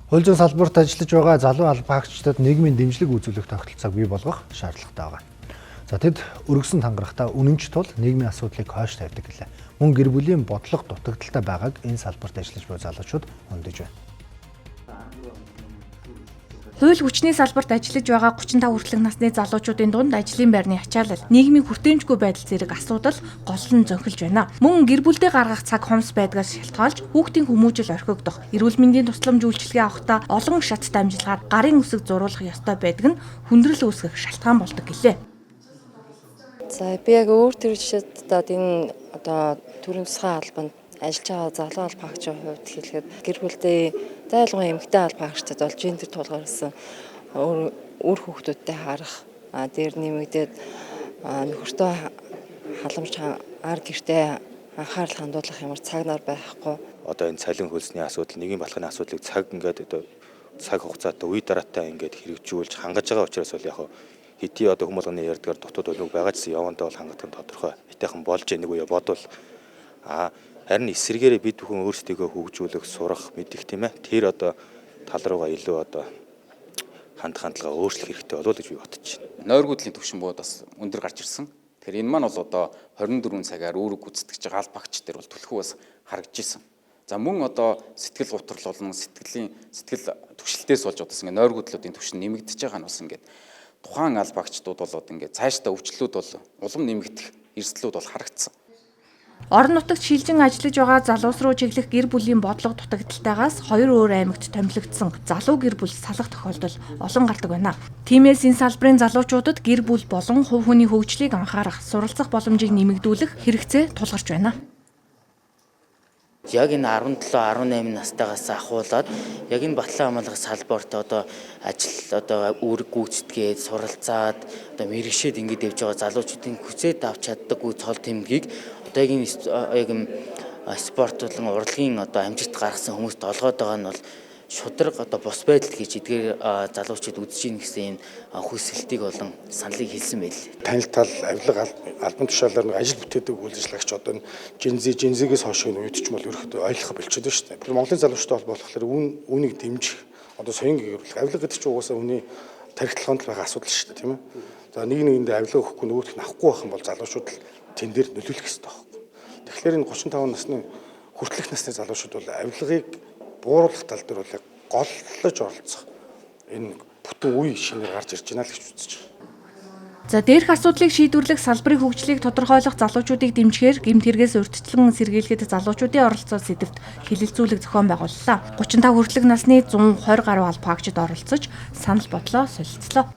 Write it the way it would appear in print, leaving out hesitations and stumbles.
Хууль зүйн салбарт ажиллаж байгаа залуу албаагчдад нийгмийн дэмжлэг үзүүлэх тогтолцоог бий болгох шаардлагатай байна. За тэд өргөсөн тангарахтаа үнэнч тул нийгмийн асуудлыг хойш тавьдаг гэлээ. Мөн гэр бүлийн бодлого дутагдaltaй байгааг энэ салбарт ажиллаж буй залуучууд хөндөж байна. Хууль хүчний салбарт ажиллаж байгаа 35 хүртэлх насны залуучуудын дунд ажлын байрны ачаалал, нийгмийн хүртээмжгүй байдал зэрэг асуудал гол нь зөнхөлж байна. Мөн гэр бүлдээ гаргах цаг хумс байдгаас шалтгаалж хүүхдийн хүмүүжил орхигдох, эрүүл мэндийн тусламж үйлчилгээ авахдаа олон шаттай амжилгаар гарын үсэг зуруулах ёстой байдаг нь хүндрэл үүсгэх шалтгаан болдог гэлээ. За би яг өөр төр жишээд энэ төрийн тусгай албанд ажиллаж байгаа залуу албаагчийн хувьд хэлэхэд гэр бүлдээ зайлгын эмэгтэй албаагчдад бол гендер тулгарсан өөр хүүхдүүдтэй харах дээр нэмэгдээд нөхөртөө халамж ар гэртээ анхаарал хандуулах ямар цаг нар байхгүй. Одоо энэ цалин хөлсний асуудал, нийгмийн балханы асуудлыг цаг хугацаатай үе дараатай хэрэгжүүлж хангаж байгаа учраас бол яг хэдий одоо хүмүүлганы ярьдгаар дотоод өлөг байгаа ч явандаа бол хангах нь тодорхой. Хитайхан болж ийнэг үе бодвол харин эсрэгээрээ бид бүхэн өөрсдийгөө хөгжүүлэх, сурах, мэдэх тийм ээ. Тэр одоо тал руугаа илүү хандлагаа өөрчлөх хэрэгтэй болов уу гэж би бодож байна. Нойргуудлын түвшин бод бас өндөр гарч ирсэн. Тэгэхээр энэ маань бол одоо 24 цагаар үүрэг гүйцэтгэж байгаа албаагч нар бол түлхүү бас харагдж ирсэн. За мөн одоо сэтгэл гутрал болон сэтгэл түгшилтээс болж одоо ингэ нойргуудлуудын түвшин нэмэгдэж байгаа нь бас ингэ тухайн албаагчдууд бол ингэ цаашдаа өвчлүүд бол улам нэмэгдэх эрсдлүүд бол харагдсан. Орон нутагт шилжин ажиллаж байгаа залуус руу чиглэх гэр бүлийн бодлого дутагдaltaйгаас 2 өөр аймагт томилогдсон залуу гэр бүл салах тохиолдол олон гардаг байна. Тиймээс энэ салбарын залуучуудад гэр бүл болон хувь хүний хөгжлийг анхаарах, суралцах боломжийг нэмэгдүүлэх хэрэгцээ тулгарч байна. Яг энэ 17-18 настайгаас ахуулаад яг энэ батлан хамгаалах салбарт ажил үүрэг гүйцэтгээд суралцаад мэргэшээд ингэж явж байгаа залуучуудын хүсээд авч чаддаггүй цол тэмдгийг яг энэ спорт болон урлагийн амжилт гаргасан хүмүүст олгоод байгаа нь бол шудраг бос байдал гэж эдгээр залуучууд үзэж ийн гэсэн энэ хүсэлтийг болон саналыг хэлсэн байл. Танилтал, авилга, албан тушаалаар ажил бүтээдэг үйл ажиллагаач энэ Gen-Z-гээс хойш үед ч мөл ерөөхдөө ойлгох болчиход байна шүү дээ. Монголын залуучтай болохоор үүнийг дэмжих соён гэрүүлэх, авилга гэдэг чинь угаасаа хүний тархитлаганд байгаа асуудал шүү дээ, тийм ээ. За нэгэндээ авилга өгөхгүй нөгөөх нь авахгүй байх юм бол залуучууд л тэн дээр нөлөөлөх хэрэгтэй байна. Тэгэхээр энэ 35 насны хүртэлх насны залуучууд бол авилгыг бууруулах тал дээр бол голлож оролцох энэ бүтэн үе шинээр гарч ирж байна л гэж үзэж байна. За дээрх асуудлыг шийдвэрлэх салбарын хөгжлийг тодорхойлох залуучуудыг дэмжихээр гэмт хэрэгээс урьдчилан сэргийлэхэд залуучуудын оролцоо сэдвт хилэлцүүлэг зохион байгууллаа. 35 хүртэлх насны 120 гаруй албаагчид оролцож санал бодлоо солилцлоо.